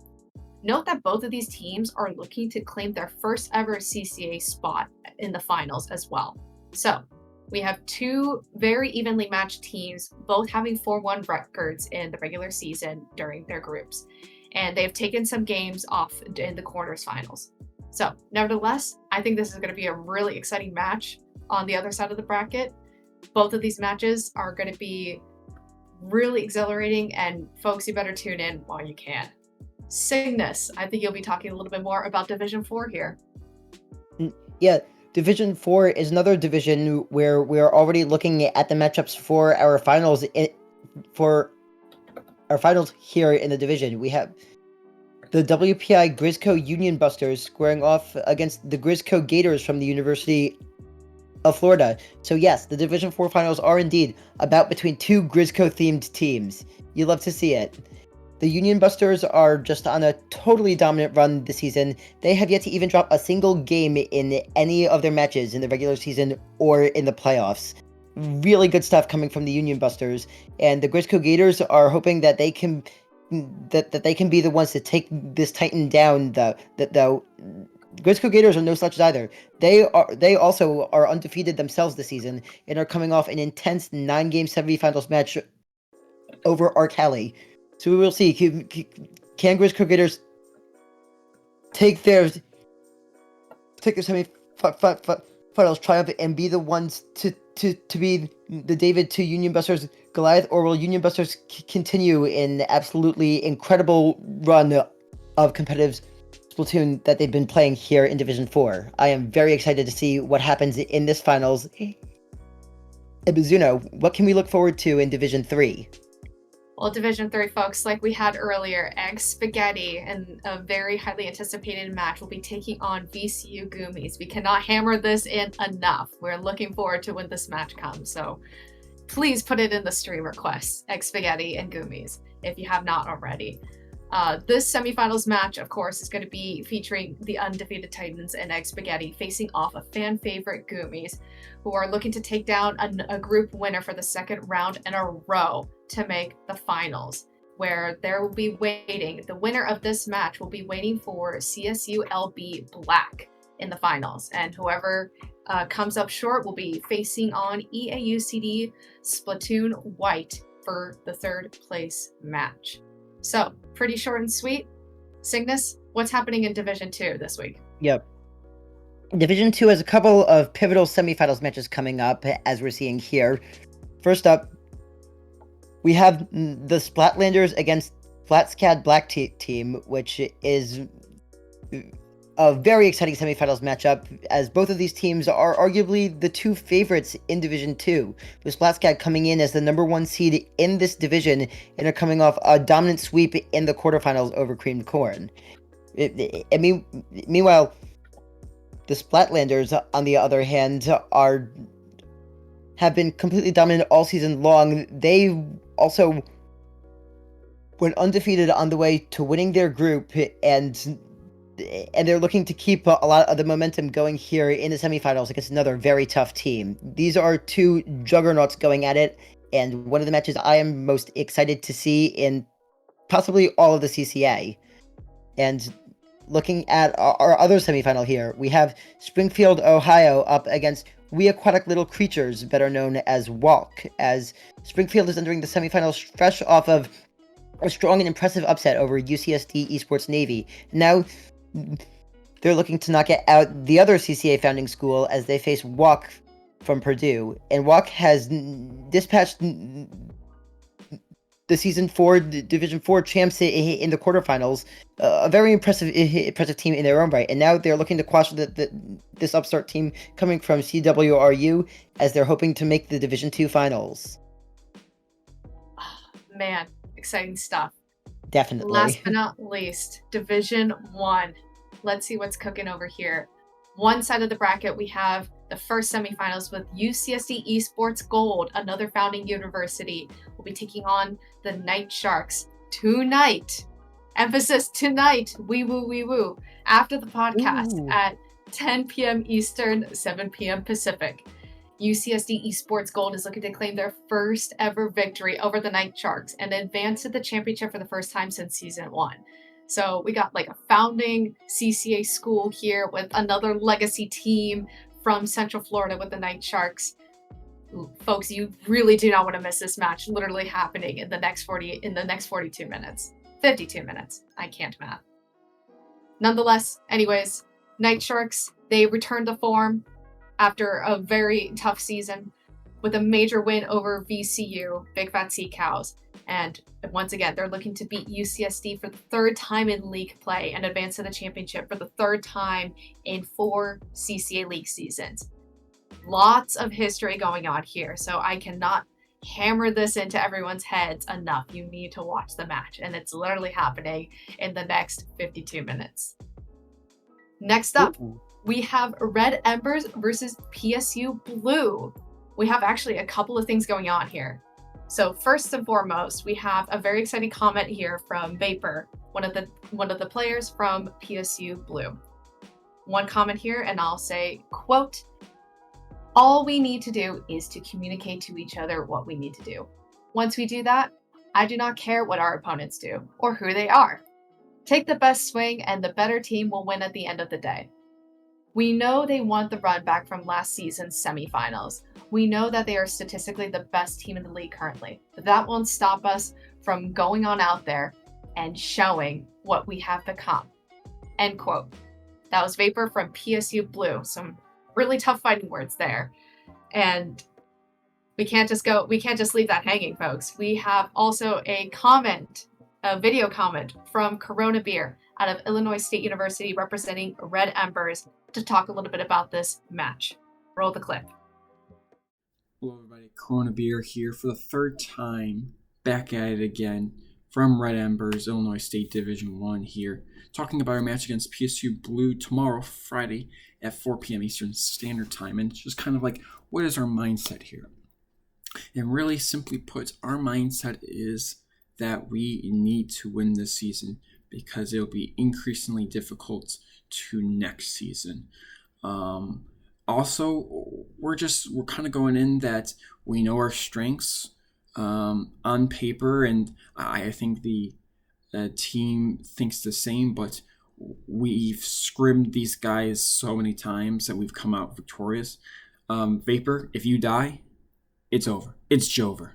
B: Note that both of these teams are looking to claim their first ever CCA spot in the finals as well. So we have two very evenly matched teams, both having 4-1 records in the regular season during their groups. And they've taken some games off in the quarters finals. So nevertheless, I think this is going to be a really exciting match on the other side of the bracket. Both of these matches are going to be really exhilarating, and folks, you better tune in while you can. Cygnus, I think you'll be talking a little bit more about Division 4 here.
A: Yeah, Division 4 is another division where we're already looking at the matchups for our finals here in the division. We have the WPI Grisco Union Busters squaring off against the Grisco Gators from the University of Florida. So yes, the Division 4 finals are indeed about between two Grisco-themed teams. You love to see it. The Union Busters are just on a totally dominant run this season. They have yet to even drop a single game in any of their matches in the regular season or in the playoffs. Really good stuff coming from the Union Busters, and the Grisco Gators are hoping that they can be the ones to take this Titan down. The Grisco Gators are no slouches either. They also are undefeated themselves this season and are coming off an intense 9-game semifinals match over Arcali. So we will see. Can Grisco Gators take their semifinals triumph and be the ones to be the David to Union Busters Goliath, or will Union Busters continue in absolutely incredible run of competitive Splatoon that they've been playing here in Division 4? I am very excited to see what happens in this finals. And Mizuno, what can we look forward to in Division 3?
B: Well, Division 3, folks, like we had earlier, Egg Spaghetti and a very highly anticipated match will be taking on VCU Goomies. We cannot hammer this in enough. We're looking forward to when this match comes. So please put it in the stream requests, Egg Spaghetti and Goomies, if you have not already. This semifinals match, of course, is going to be featuring the undefeated Titans and Egg Spaghetti facing off a fan favorite Goomies, who are looking to take down a group winner for the second round in a row to make the finals, where there will be waiting. The winner of this match will be waiting for CSU LB Black in the finals, and whoever comes up short will be facing on EAUCD Splatoon White for the third place match. So, pretty short and sweet. Cygnus, what's happening in Division 2 this week?
A: Yep. Division 2 has a couple of pivotal semifinals matches coming up, as we're seeing here. First up, we have the Splatlanders against FlatScad Black Team, which is a very exciting semifinals matchup, as both of these teams are arguably the two favorites in Division 2, with SplatScad coming in as the number 1 seed in this division and are coming off a dominant sweep in the quarterfinals over Creamed Corn. Meanwhile, the Splatlanders, on the other hand, have been completely dominant all season long. They also went undefeated on the way to winning their group, and they're looking to keep a lot of the momentum going here in the semifinals against another very tough team. These are two juggernauts going at it, and one of the matches I am most excited to see in possibly all of the CCA. And looking at our other semifinal here, we have Springfield, Ohio up against We Aquatic Little Creatures, better known as Walk, as Springfield is entering the semifinals fresh off of a strong and impressive upset over UCSD Esports Navy. Now they're looking to knock out the other CCA founding school as they face Walk from Purdue. And Walk has dispatched the Season 4 Division 4 champs in the quarterfinals. A very impressive team in their own right. And now they're looking to quash this upstart team coming from CWRU as they're hoping to make the Division 2 finals.
B: Man, exciting stuff.
A: Definitely.
B: Last but not least, Division 1. Let's see what's cooking over here. One side of the bracket, we have the first semifinals with UCSD Esports Gold, another founding university, will be taking on the Night Sharks tonight. Emphasis tonight. Wee woo, wee woo. After the podcast at 10 p.m. Eastern, 7 p.m. Pacific. UCSD Esports Gold is looking to claim their first ever victory over the Night Sharks and advance to the championship for the first time since Season 1. So we got like a founding CCA school here with another legacy team from Central Florida with the Night Sharks. Folks, you really do not want to miss this match literally happening in the next 42 minutes. 52 minutes. I can't math. Nonetheless, anyways, Night Sharks, they returned to form after a very tough season with a major win over VCU, Big Fat Sea Cows. And once again, they're looking to beat UCSD for the third time in league play and advance to the championship for the third time in 4 CCA league seasons. Lots of history going on here, so I cannot hammer this into everyone's heads enough. You need to watch the match, and it's literally happening in the next 52 minutes. Next up, we have Red Embers versus PSU Blue. We have actually a couple of things going on here. So first and foremost, we have a very exciting comment here from Vapor, one of the players from PSU Blue. One comment here, and I'll say, quote, "All we need to do is to communicate to each other what we need to do. Once we do that, I do not care what our opponents do or who they are. Take the best swing and the better team will win at the end of the day. We know they want the run back from last season's semifinals. We know that they are statistically the best team in the league currently, but that won't stop us from going on out there and showing what we have become." End quote. That was Vapor from PSU Blue. Some really tough fighting words there. And we can't just leave that hanging, folks. We have also a video comment from Corona Beer out of Illinois State University representing Red Embers to talk a little bit about this match. Roll the clip.
E: Hello everybody, Corona Beer here for the third time, back at it again from Red Embers, Illinois State Division 1 here, talking about our match against PSU Blue tomorrow, Friday at 4 p.m. Eastern Standard Time, and just kind of like, what is our mindset here? And really simply put, our mindset is that we need to win this season because it'll be increasingly difficult to next season. Also, we're kind of going in that we know our strengths on paper, and I think the team thinks the same, but we've scrimmed these guys so many times that we've come out victorious. Vapor, if you die, it's over. It's Jover.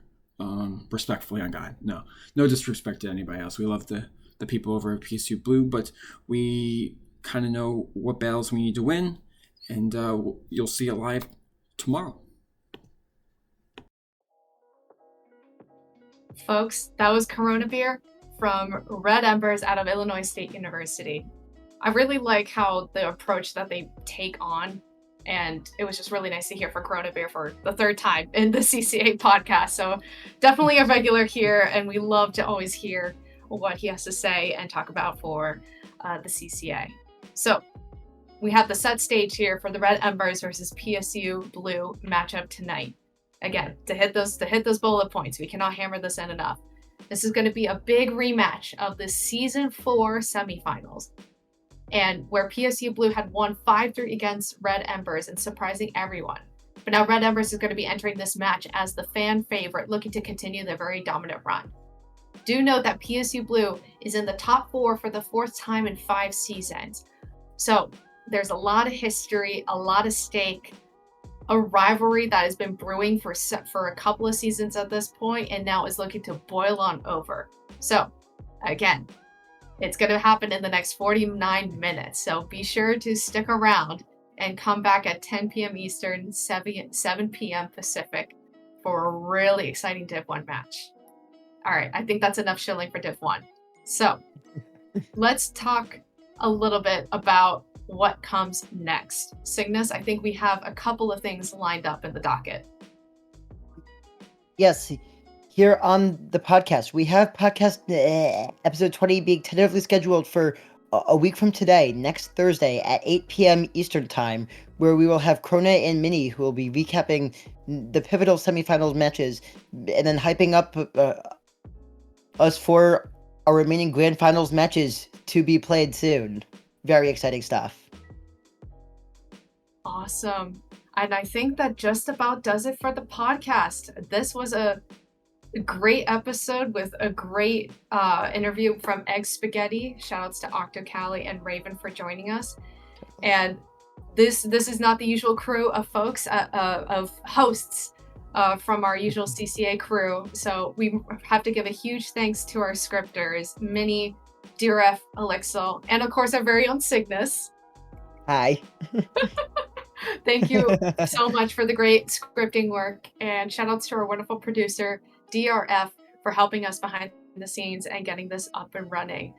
E: Respectfully on God. No disrespect to anybody else. We love the people over at PSU Blue, but we kind of know what battles we need to win, and you'll see it live tomorrow.
B: Folks, that was Corona Beer from Red Embers out of Illinois State University. I really like how the approach that they take on, and it was just really nice to hear from Corona Beer for the third time in the CCA podcast. So definitely a regular here, and we love to always hear what he has to say and talk about for the CCA. So we have the set stage here for the Red Embers versus PSU Blue matchup tonight. Again, to hit those bullet points, we cannot hammer this in enough. This is going to be a big rematch of the Season 4 semifinals, and where PSU Blue had won 5-3 against Red Embers and surprising everyone. But now Red Embers is going to be entering this match as the fan favorite, looking to continue their very dominant run. Do note that PSU Blue is in the top 4 for the 4th time in 5 seasons. So there's a lot of history, a lot of stake, a rivalry that has been brewing for a couple of seasons at this point, and now is looking to boil on over. So again, it's going to happen in the next 49 minutes. So be sure to stick around and come back at 10 p.m. Eastern, 7 p.m. Pacific for a really exciting Div 1 match. All right, I think that's enough shilling for Div 1. So let's talk a little bit about what comes next. Cygnus, I think we have a couple of things lined up in the docket.
A: Yes, here on the podcast, we have podcast episode 20 being tentatively scheduled for a week from today, next Thursday at 8 p.m. Eastern Time, where we will have Krona and Minnie, who will be recapping the pivotal semifinals matches and then hyping up us for our remaining grand finals matches to be played soon. Very exciting stuff.
B: Awesome. And I think that just about does it for the podcast. This was a a great episode with a great interview from Egg Spaghetti. Shoutouts to Octocali and Raven for joining us. And this is not the usual crew of folks, of hosts from our usual CCA crew. So we have to give a huge thanks to our scripters, Minnie, DRF, Elixir, and of course our very own Cygnus.
A: Hi.
B: Thank you so much for the great scripting work, and shout outs to our wonderful producer, DRF, for helping us behind the scenes and getting this up and running.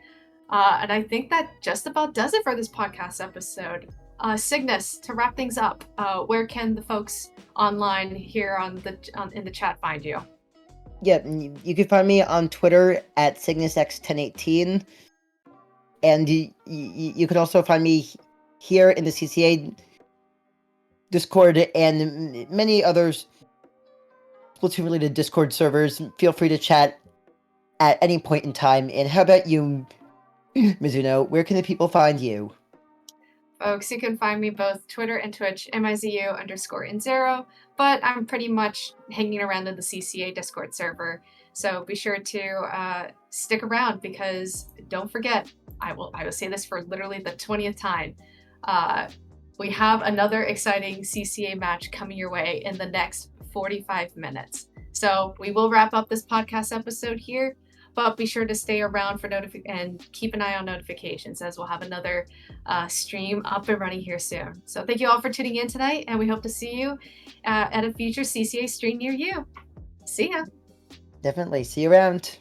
B: And I think that just about does it for this podcast episode. Cygnus, to wrap things up, where can the folks online here in the chat find you?
A: Yeah, you can find me on Twitter at CygnusX1018, and you can also find me here in the CCA Discord and many others Splatoon-related Discord servers. Feel free to chat at any point in time. And how about you, Mizuno? Where can the people find you?
B: Folks, you can find me both Twitter and Twitch, MIZU_in0, but I'm pretty much hanging around in the CCA Discord server. So be sure to stick around, because don't forget, I will say this for literally the 20th time. We have another exciting CCA match coming your way in the next 45 minutes. So we will wrap up this podcast episode here, but be sure to stay around for and keep an eye on notifications, as we'll have another stream up and running here soon. So thank you all for tuning in tonight, and we hope to see you at a future CCA stream near you. See ya.
A: Definitely. See you around.